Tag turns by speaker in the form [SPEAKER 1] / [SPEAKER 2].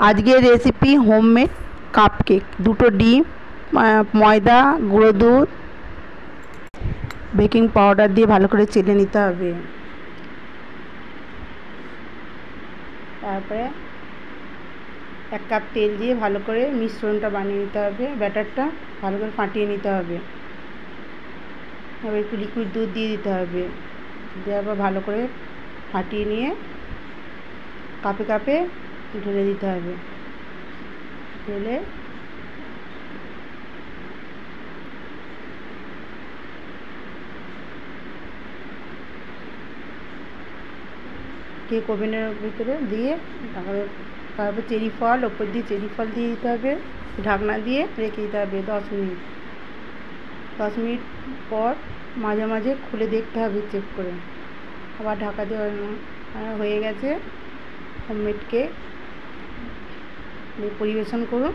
[SPEAKER 1] আজকের recipe homemade cupcake. দুটো ডিম, ময়দা, গুঁড়ো দুধ, বেকিং পাউডার দিয়ে ভালো করে চেলে নিতে হবে। তারপরে 1 কাপ তেল দিয়ে ভালো করে মিশ্রণটা বানিয়ে নিতে হবে। ব্যাটারটা ভালো করে ফাটিয়ে নিতে হবে। এবার একটু লিকুইড দুধ দিয়ে দিতে হবে। দেওয়ার পর ভালো করে ফাটিয়ে নিয়ে কাপে কাপে ঢেলে দিতে হবে। ঢেলে কেক ওভেনের ভিতরে দিয়ে তারপর চেরি ফল ওপর দিয়ে চেরি ফল দিয়ে দিতে হবে। ঢাকনা দিয়ে রেখে দিতে হবে 10 মিনিট। 10 মিনিট পর মাঝে মাঝে খুলে দেখতে হবে, চেক করে। আবার ঢাকা দিয়ে হয়ে গেছে হোমমেড কেক। পরিবেশন করুন।